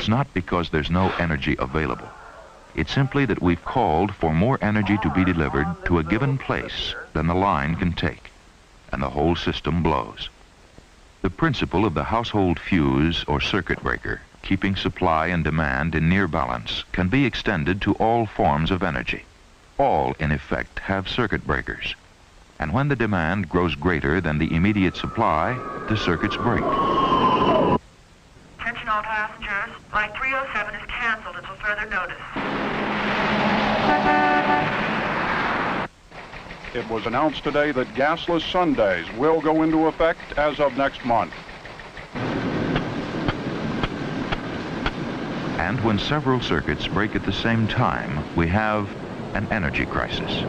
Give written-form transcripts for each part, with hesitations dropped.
It's not because there's no energy available. It's simply that we've called for more energy to be delivered to a given place than the line can take, and the whole system blows. The principle of the household fuse or circuit breaker, keeping supply and demand in near balance, can be extended to all forms of energy. All, in effect, have circuit breakers. And when the demand grows greater than the immediate supply, the circuits break. Attention all passengers. Flight 307 is canceled until further notice. It was announced today that gasless Sundays will go into effect as of next month. And when several circuits break at the same time, we have an energy crisis.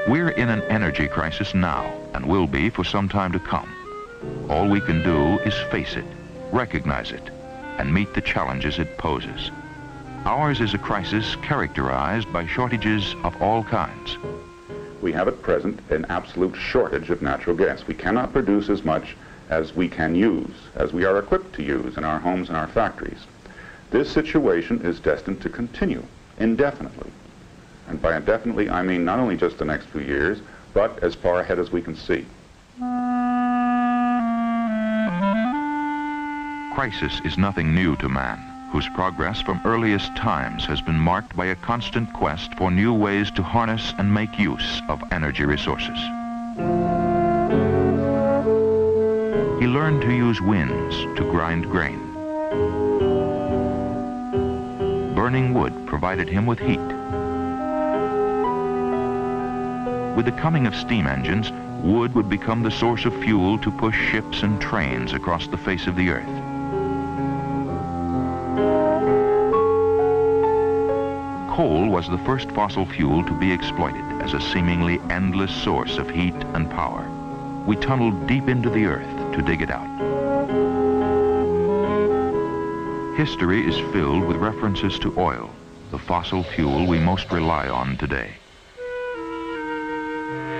We're in an energy crisis now, and will be for some time to come. All we can do is face it, recognize it, and meet the challenges it poses. Ours is a crisis characterized by shortages of all kinds. We have at present an absolute shortage of natural gas. We cannot produce as much as we can use, as we are equipped to use in our homes and our factories. This situation is destined to continue indefinitely. And by indefinitely, I mean not only just the next few years, but as far ahead as we can see. Crisis is nothing new to man, whose progress from earliest times has been marked by a constant quest for new ways to harness and make use of energy resources. He learned to use winds to grind grain. Burning wood provided him with heat. With the coming of steam engines, wood would become the source of fuel to push ships and trains across the face of the earth. Coal was the first fossil fuel to be exploited as a seemingly endless source of heat and power. We tunneled deep into the earth to dig it out. History is filled with references to oil, the fossil fuel we most rely on today.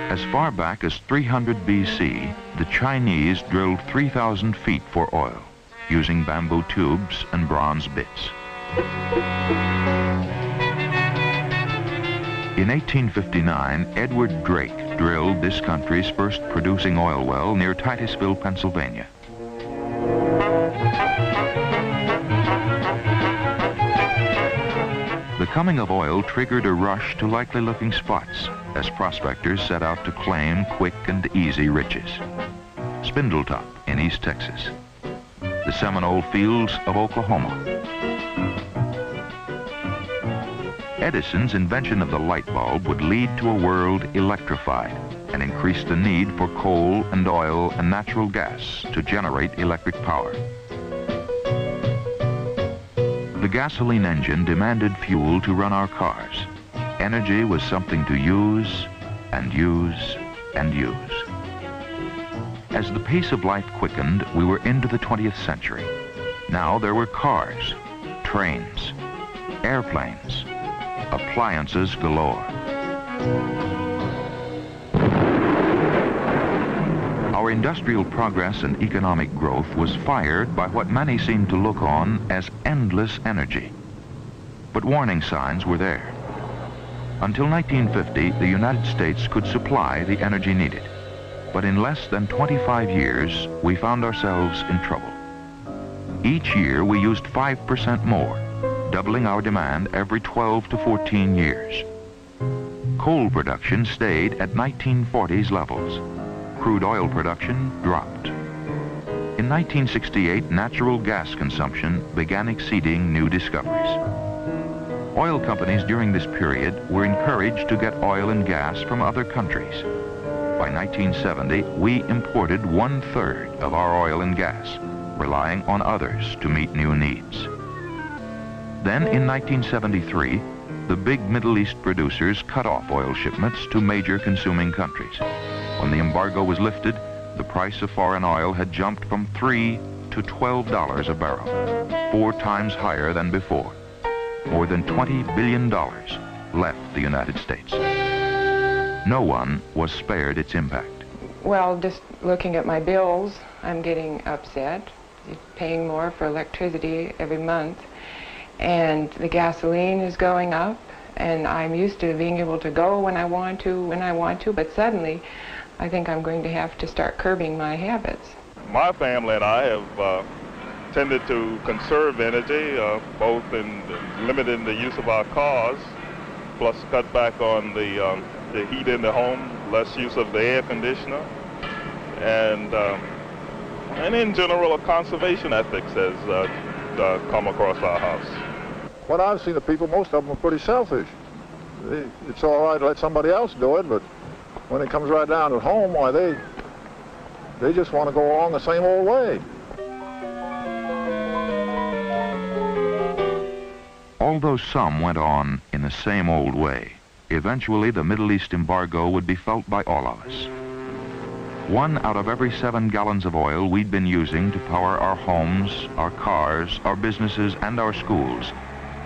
As far back as 300 BC, the Chinese drilled 3,000 feet for oil, using bamboo tubes and bronze bits. In 1859, Edward Drake drilled this country's first producing oil well near Titusville, Pennsylvania. The coming of oil triggered a rush to likely-looking spots as prospectors set out to claim quick and easy riches. Spindletop in East Texas, the Seminole fields of Oklahoma. Edison's invention of the light bulb would lead to a world electrified and increase the need for coal and oil and natural gas to generate electric power. The gasoline engine demanded fuel to run our cars. Energy was something to use and use and use. As the pace of life quickened, we were into the 20th century. Now there were cars, trains, airplanes, appliances galore. Our industrial progress and economic growth was fired by what many seemed to look on as endless energy. But warning signs were there. Until 1950, the United States could supply the energy needed. But in less than 25 years, we found ourselves in trouble. Each year, we used 5% more, doubling our demand every 12 to 14 years. Coal production stayed at 1940s levels. Crude oil production dropped. In 1968, natural gas consumption began exceeding new discoveries. Oil companies during this period were encouraged to get oil and gas from other countries. By 1970, we imported 1/3 of our oil and gas, relying on others to meet new needs. Then in 1973, the big Middle East producers cut off oil shipments to major consuming countries. When the embargo was lifted, the price of foreign oil had jumped from $3 to $12 a barrel, 4 times higher than before. More than $20 billion left the United States. No one was spared its impact. Well, just looking at my bills, I'm getting upset. Paying more for electricity every month. And the gasoline is going up. And I'm used to being able to go when I want to, but suddenly I think I'm going to have to start curbing my habits. My family and I have tended to conserve energy, both in limiting the use of our cars, plus cut back on the heat in the home, less use of the air conditioner, and in general a conservation ethics has come across our house. What I've seen of people, most of them are pretty selfish. It's all right to let somebody else do it, but when it comes right down to home, why, they just want to go along the same old way. Although some went on in the same old way, eventually the Middle East embargo would be felt by all of us. 1 out of every 7 gallons of oil we'd been using to power our homes, our cars, our businesses, and our schools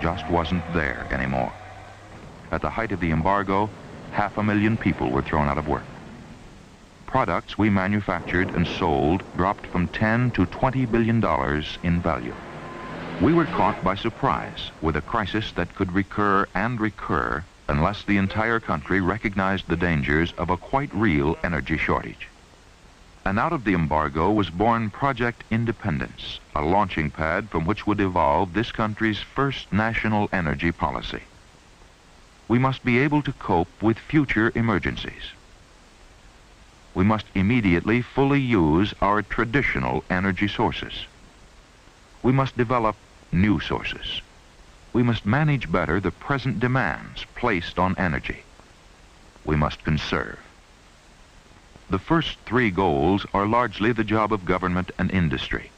just wasn't there anymore. At the height of the embargo, 500,000 people were thrown out of work. Products we manufactured and sold dropped from $10 to $20 billion in value. We were caught by surprise with a crisis that could recur and recur unless the entire country recognized the dangers of a quite real energy shortage. And out of the embargo was born Project Independence, a launching pad from which would evolve this country's first national energy policy. We must be able to cope with future emergencies. We must immediately fully use our traditional energy sources. We must develop new sources. We must manage better the present demands placed on energy. We must conserve. The first 3 goals are largely the job of government and industry.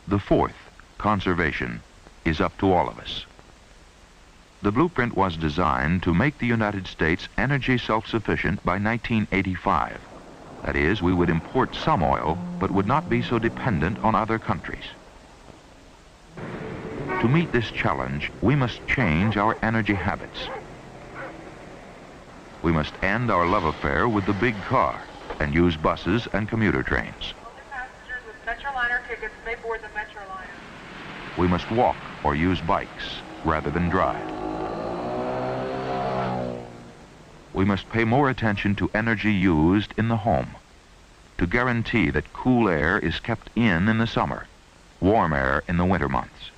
The 4th, conservation, is up to all of us. The blueprint was designed to make the United States energy self-sufficient by 1985. That is, we would import some oil, but would not be so dependent on other countries. To meet this challenge, we must change our energy habits. We must end our love affair with the big car and use buses and commuter trains. Only passengers with Metroliner tickets may board the Metroliner. We must walk or use bikes rather than drive. We must pay more attention to energy used in the home, to guarantee that cool air is kept in the summer, warm air in the winter months.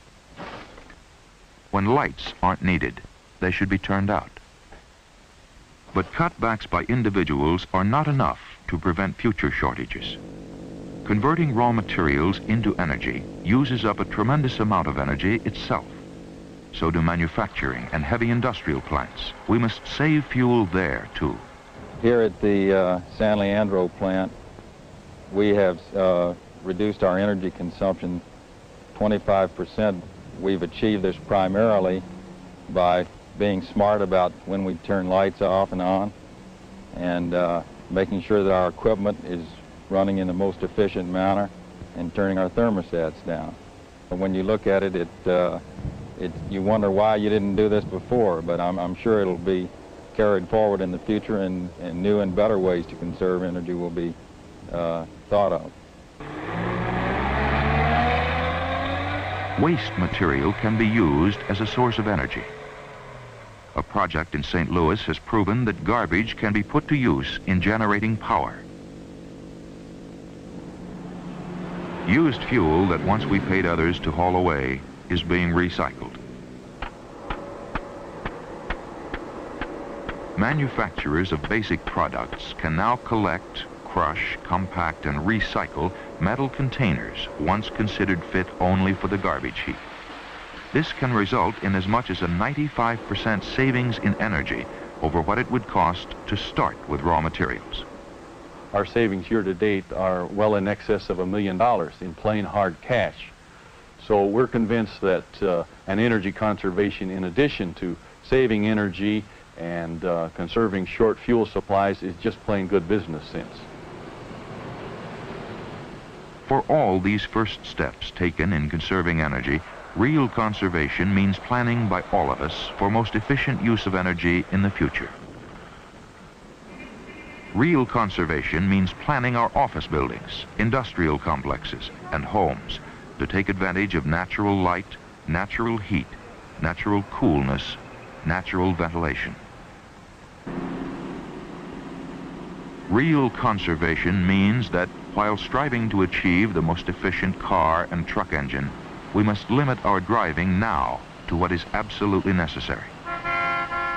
When lights aren't needed, they should be turned out. But cutbacks by individuals are not enough to prevent future shortages. Converting raw materials into energy uses up a tremendous amount of energy itself. So do manufacturing and heavy industrial plants. We must save fuel there, too. Here at the San Leandro plant, we have reduced our energy consumption 25%. We've achieved this primarily by being smart about when we turn lights off and on, and making sure that our equipment is running in the most efficient manner, and turning our thermostats down. And when you look at it, you wonder why you didn't do this before, but I'm sure it'll be carried forward in the future, and new and better ways to conserve energy will be thought of. Waste material can be used as a source of energy. A project in St. Louis has proven that garbage can be put to use in generating power. Used fuel that once we paid others to haul away is being recycled. Manufacturers of basic products can now collect, crush, compact, and recycle metal containers once considered fit only for the garbage heap. This can result in as much as a 95% savings in energy over what it would cost to start with raw materials. Our savings year to date are well in excess of $1 million in plain hard cash. So we're convinced that an energy conservation, in addition to saving energy and conserving short fuel supplies, is just plain good business sense. For all these first steps taken in conserving energy, real conservation means planning by all of us for most efficient use of energy in the future. Real conservation means planning our office buildings, industrial complexes, and homes to take advantage of natural light, natural heat, natural coolness, natural ventilation. Real conservation means that while striving to achieve the most efficient car and truck engine, we must limit our driving now to what is absolutely necessary.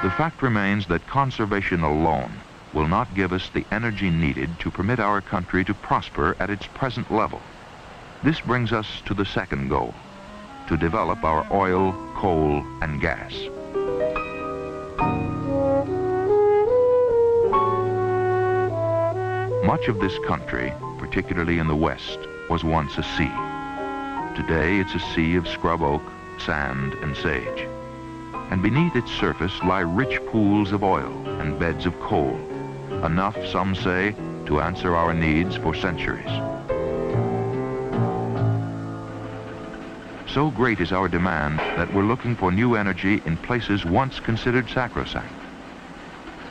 The fact remains that conservation alone will not give us the energy needed to permit our country to prosper at its present level. This brings us to the second goal, to develop our oil, coal, and gas. Much of this country, particularly in the West, was once a sea. Today it's a sea of scrub oak, sand, and sage. And beneath its surface lie rich pools of oil and beds of coal, enough, some say, to answer our needs for centuries. So great is our demand that we're looking for new energy in places once considered sacrosanct.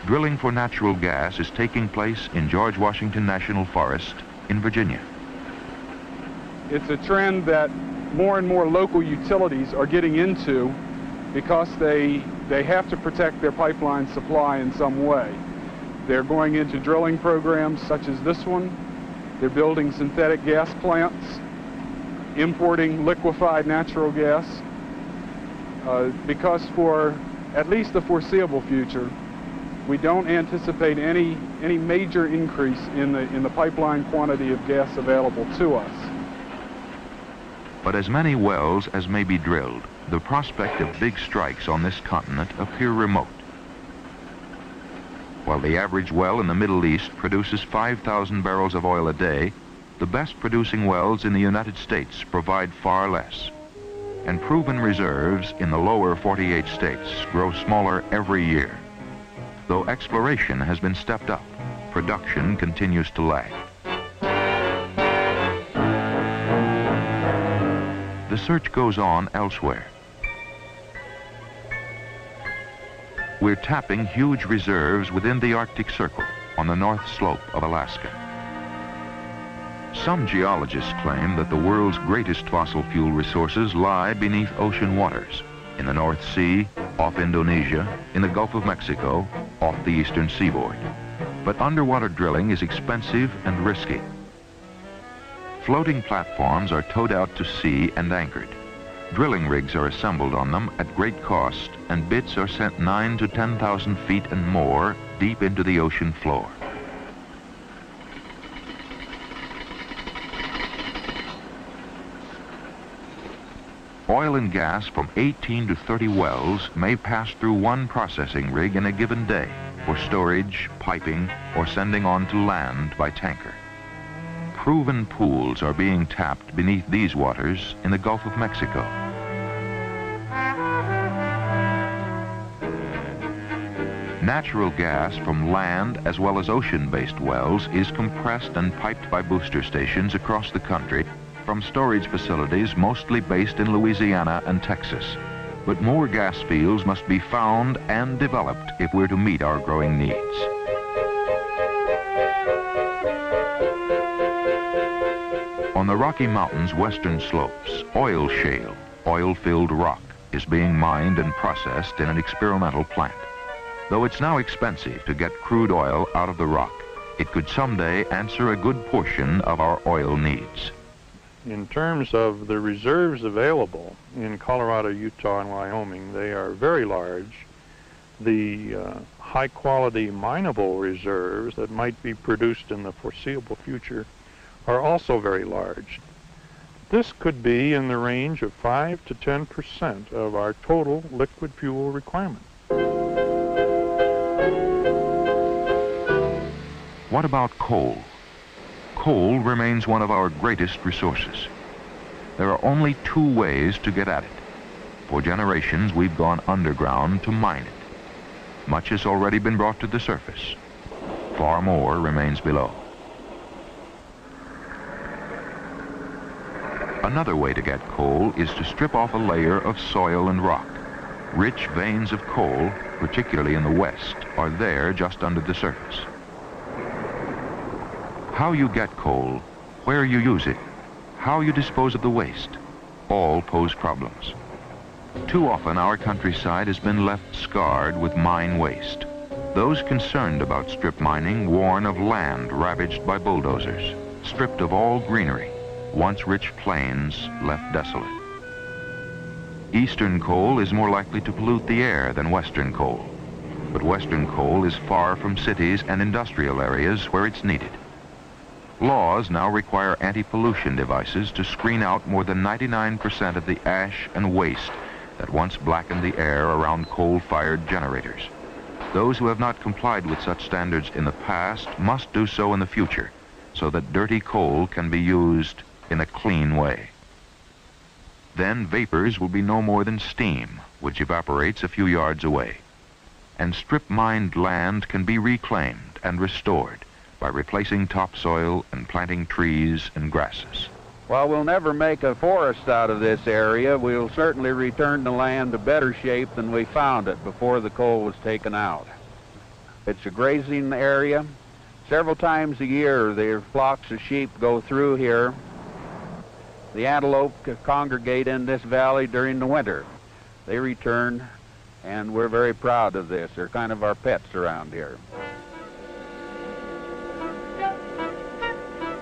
Drilling for natural gas is taking place in George Washington National Forest in Virginia. It's a trend that more and more local utilities are getting into because they have to protect their pipeline supply in some way. They're going into drilling programs such as this one. They're building synthetic gas plants, importing liquefied natural gas, because for at least the foreseeable future, we don't anticipate any major increase in the pipeline quantity of gas available to us. But as many wells as may be drilled, the prospect of big strikes on this continent appear remote. While the average well in the Middle East produces 5,000 barrels of oil a day, the best producing wells in the United States provide far less. And proven reserves in the lower 48 states grow smaller every year. Though exploration has been stepped up, production continues to lag. The search goes on elsewhere. We're tapping huge reserves within the Arctic Circle on the north slope of Alaska. Some geologists claim that the world's greatest fossil fuel resources lie beneath ocean waters, in the North Sea, off Indonesia, in the Gulf of Mexico, off the eastern seaboard. But underwater drilling is expensive and risky. Floating platforms are towed out to sea and anchored. Drilling rigs are assembled on them at great cost, and bits are sent 9,000 to 10,000 feet and more deep into the ocean floor. Oil and gas from 18 to 30 wells may pass through one processing rig in a given day for storage, piping, or sending on to land by tanker. Proven pools are being tapped beneath these waters in the Gulf of Mexico. Natural gas from land as well as ocean-based wells is compressed and piped by booster stations across the country from storage facilities mostly based in Louisiana and Texas. But more gas fields must be found and developed if we're to meet our growing needs. On the Rocky Mountains' western slopes, oil shale, oil-filled rock, is being mined and processed in an experimental plant. Though it's now expensive to get crude oil out of the rock, it could someday answer a good portion of our oil needs. In terms of the reserves available in Colorado, Utah, and Wyoming, they are very large. The high-quality mineable reserves that might be produced in the foreseeable future are also very large. This could be in the range of 5 to 10% of our total liquid fuel requirement. What about coal? Coal remains one of our greatest resources. There are only two ways to get at it. For generations, we've gone underground to mine it. Much has already been brought to the surface. Far more remains below. Another way to get coal is to strip off a layer of soil and rock. Rich veins of coal, particularly in the west, are there just under the surface. How you get coal, where you use it, how you dispose of the waste, all pose problems. Too often our countryside has been left scarred with mine waste. Those concerned about strip mining warn of land ravaged by bulldozers, stripped of all greenery, once rich plains left desolate. Eastern coal is more likely to pollute the air than Western coal, but Western coal is far from cities and industrial areas where it's needed. Laws now require anti-pollution devices to screen out more than 99% of the ash and waste that once blackened the air around coal-fired generators. Those who have not complied with such standards in the past must do so in the future, so that dirty coal can be used in a clean way. Then vapors will be no more than steam, which evaporates a few yards away. And strip-mined land can be reclaimed and restored by replacing topsoil and planting trees and grasses. While we'll never make a forest out of this area, we'll certainly return the land to better shape than we found it before the coal was taken out. It's a grazing area. Several times a year, the flocks of sheep go through here. The antelope congregate in this valley during the winter. They return, and we're very proud of this. They're kind of our pets around here.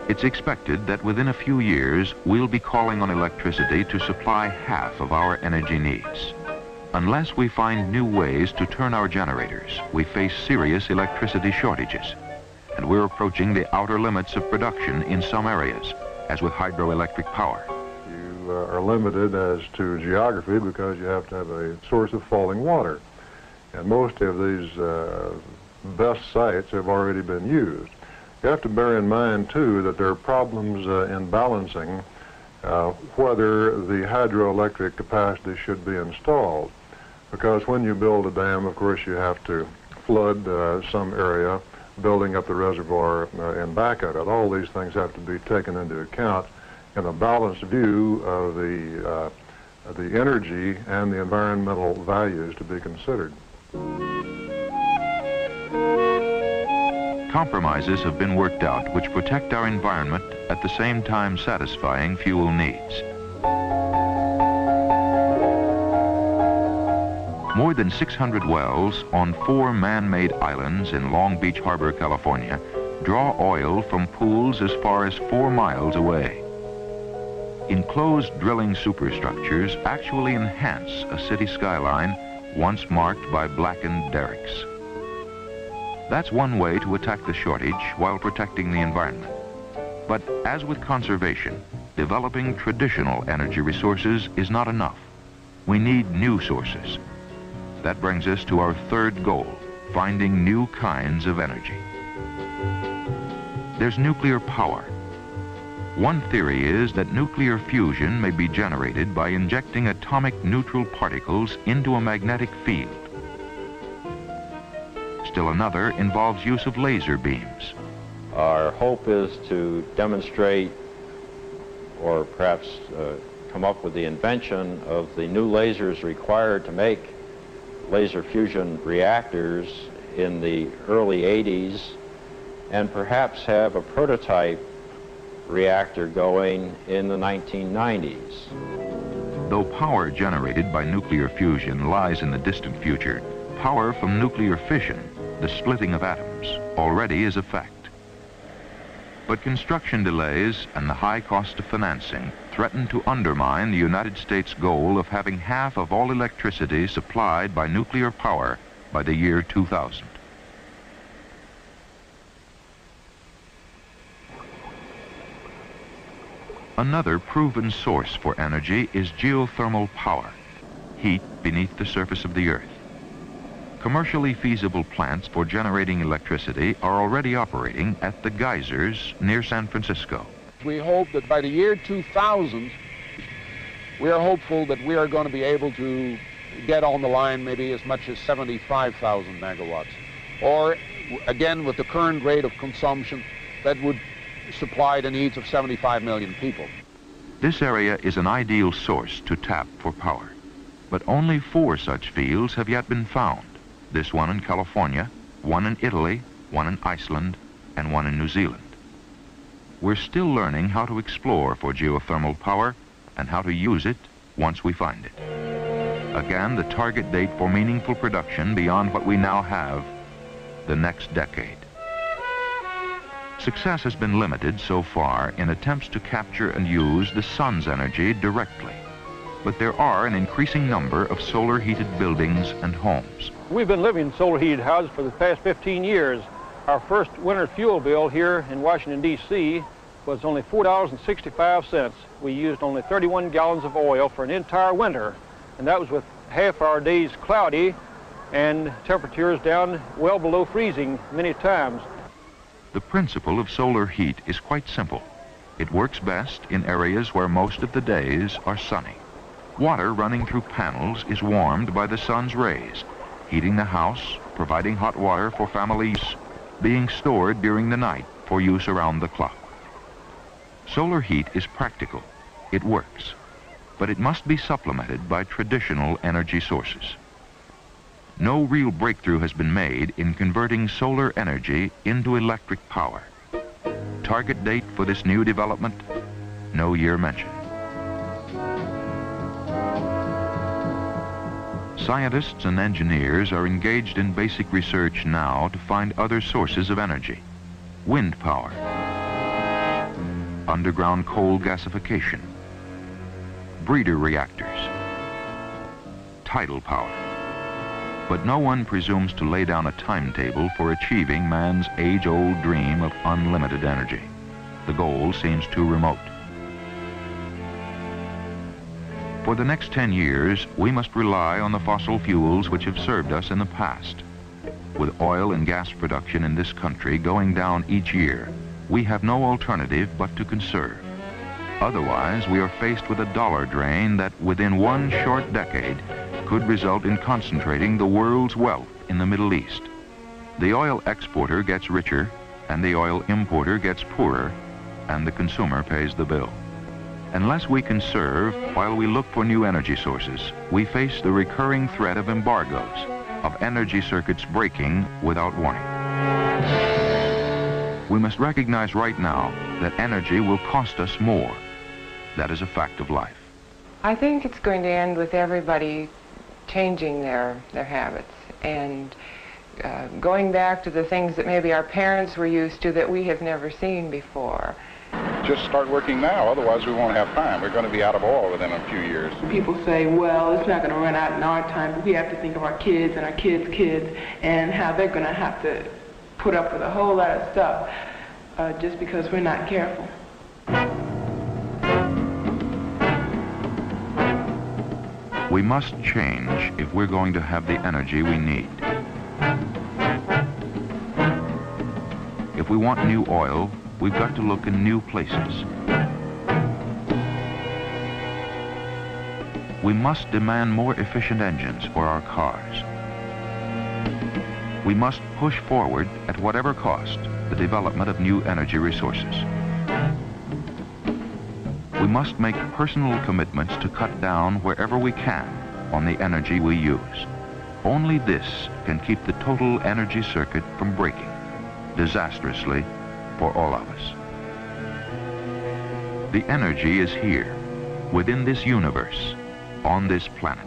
It's expected that within a few years, we'll be calling on electricity to supply half of our energy needs. Unless we find new ways to turn our generators, we face serious electricity shortages. And we're approaching the outer limits of production in some areas, as with hydroelectric power. You are limited as to geography because you have to have a source of falling water. And most of these best sites have already been used. You have to bear in mind, too, that there are problems in balancing whether the hydroelectric capacity should be installed. Because when you build a dam, of course, you have to flood some area, building up the reservoir and back at it. All these things have to be taken into account in a balanced view of the energy and the environmental values to be considered. Compromises have been worked out which protect our environment at the same time satisfying fuel needs. More than 600 wells on 4 man-made islands in Long Beach Harbor, California, draw oil from pools as far as 4 miles away. Enclosed drilling superstructures actually enhance a city skyline once marked by blackened derricks. That's one way to attack the shortage while protecting the environment. But as with conservation, developing traditional energy resources is not enough. We need new sources. That brings us to our third goal, finding new kinds of energy. There's nuclear power. One theory is that nuclear fusion may be generated by injecting atomic neutral particles into a magnetic field. Still another involves use of laser beams. Our hope is to demonstrate, or perhaps come up with the invention of the new lasers required to make laser fusion reactors in the early 80s, and perhaps have a prototype reactor going in the 1990s. Though power generated by nuclear fusion lies in the distant future, power from nuclear fission, the splitting of atoms, already is a fact. But construction delays and the high cost of financing threaten to undermine the United States goal of having half of all electricity supplied by nuclear power by the year 2000. Another proven source for energy is geothermal power, heat beneath the surface of the earth. Commercially feasible plants for generating electricity are already operating at the geysers near San Francisco. We hope that by the year 2000, we are hopeful that we are going to be able to get on the line maybe as much as 75,000 megawatts. Or, again, with the current rate of consumption, that would supply the needs of 75 million people. This area is an ideal source to tap for power, but only 4 such fields have yet been found. This one in California, one in Italy, one in Iceland, and one in New Zealand. we're still learning how to explore for geothermal power and how to use it once we find it. Again, the target date for meaningful production beyond what we now have, the next decade. Success has been limited so far in attempts to capture and use the sun's energy directly. But there are an increasing number of solar-heated buildings and homes. We've been living in solar-heated houses for the past 15 years. Our first winter fuel bill here in Washington, D.C. was only $4.65. We used only 31 gallons of oil for an entire winter, and that was with half our days cloudy and temperatures down well below freezing many times. The principle of solar heat is quite simple. It works best in areas where most of the days are sunny. Water running through panels is warmed by the sun's rays, heating the house, providing hot water for families, being stored during the night for use around the clock. Solar heat is practical. It works. But it must be supplemented by traditional energy sources. No real breakthrough has been made in converting solar energy into electric power. Target date for this new development? No year mentioned. Scientists and engineers are engaged in basic research now to find other sources of energy. Wind power, underground coal gasification, breeder reactors, tidal power. But no one presumes to lay down a timetable for achieving man's age-old dream of unlimited energy. The goal seems too remote. For the next 10 years, we must rely on the fossil fuels which have served us in the past. With oil and gas production in this country going down each year, we have no alternative but to conserve. Otherwise, we are faced with a dollar drain that within one short decade could result in concentrating the world's wealth in the Middle East. The oil exporter gets richer, and the oil importer gets poorer, and the consumer pays the bill. Unless we conserve while we look for new energy sources, we face the recurring threat of embargoes, of energy circuits breaking without warning. We must recognize right now that energy will cost us more. That is a fact of life. I think it's going to end with everybody changing their habits and going back to the things that maybe our parents were used to that we have never seen before. Just start working now, otherwise we won't have time. We're going to be out of oil within a few years. People say, well, it's not going to run out in our time, but we have to think of our kids and our kids' kids and how they're going to have to put up with a whole lot of stuff just because we're not careful. We must change if we're going to have the energy we need. If we want new oil, we've got to look in new places. We must demand more efficient engines for our cars. We must push forward, at whatever cost, the development of new energy resources. We must make personal commitments to cut down wherever we can on the energy we use. Only this can keep the total energy circuit from breaking disastrously for all of us. The energy is here, within this universe, on this planet.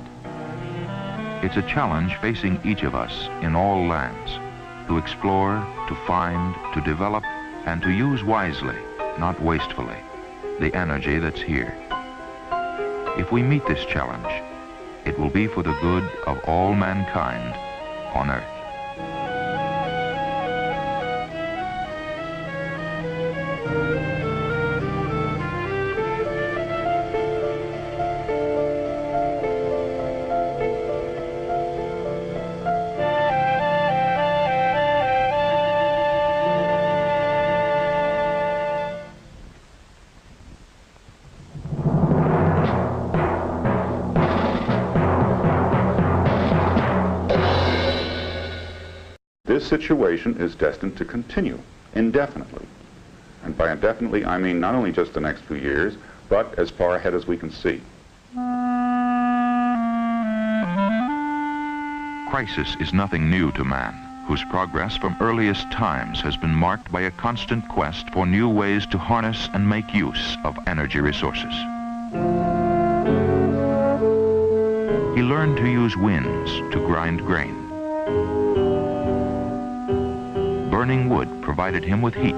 It's a challenge facing each of us in all lands, to explore, to find, to develop, and to use wisely, not wastefully, the energy that's here. If we meet this challenge, it will be for the good of all mankind on Earth. This situation is destined to continue indefinitely. And by indefinitely, I mean not only just the next few years, but as far ahead as we can see. Crisis is nothing new to man, whose progress from earliest times has been marked by a constant quest for new ways to harness and make use of energy resources. He learned to use winds to grind grain. Burning wood provided him with heat.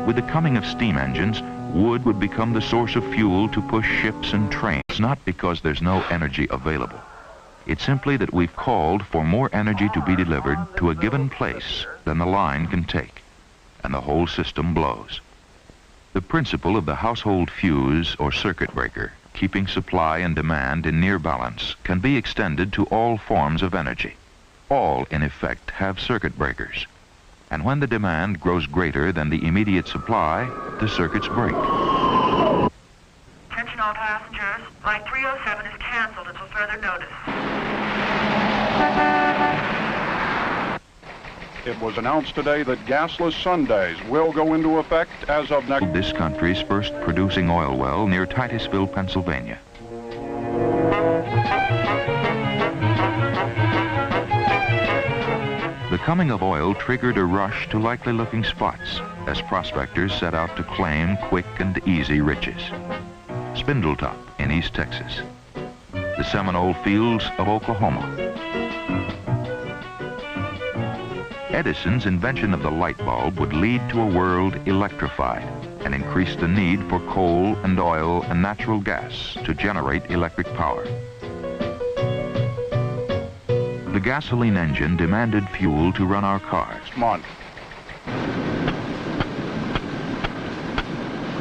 With the coming of steam engines, wood would become the source of fuel to push ships and trains, not because there's no energy available. It's simply that we've called for more energy to be delivered to a given place than the line can take, and the whole system blows. The principle of the household fuse or circuit breaker, keeping supply and demand in near balance, can be extended to all forms of energy. All, in effect, have circuit breakers. And when the demand grows greater than the immediate supply, the circuits break. Attention all passengers. Flight 307 is canceled until further notice. It was announced today that gasless Sundays will go into effect as of next... This country's first producing oil well near Titusville, Pennsylvania. The coming of oil triggered a rush to likely-looking spots as prospectors set out to claim quick and easy riches. Spindletop in East Texas, the Seminole Fields of Oklahoma. Edison's invention of the light bulb would lead to a world electrified and increase the need for coal and oil and natural gas to generate electric power. The gasoline engine demanded fuel to run our cars. Month.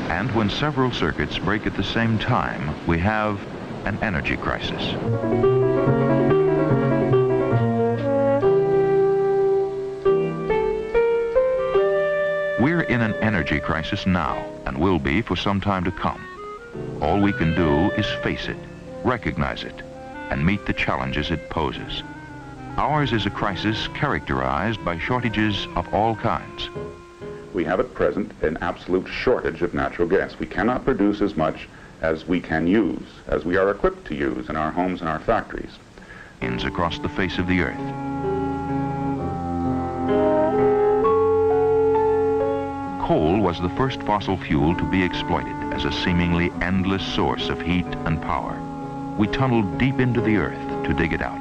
And when several circuits break at the same time, we have an energy crisis. We're in an energy crisis now, and will be for some time to come. All we can do is face it, recognize it, and meet the challenges it poses. Ours is a crisis characterized by shortages of all kinds. We have at present an absolute shortage of natural gas. We cannot produce as much as we can use, as we are equipped to use in our homes and our factories. Across the face of the earth. Coal was the first fossil fuel to be exploited as a seemingly endless source of heat and power. We tunneled deep into the earth to dig it out.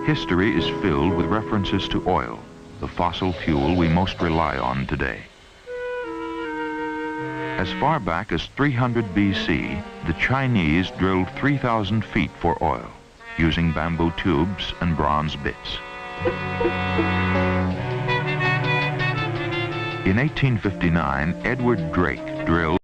History is filled with references to oil, the fossil fuel we most rely on today. As far back as 300 BC, the Chinese drilled 3,000 feet for oil, using bamboo tubes and bronze bits. In 1859, Edward Drake drilled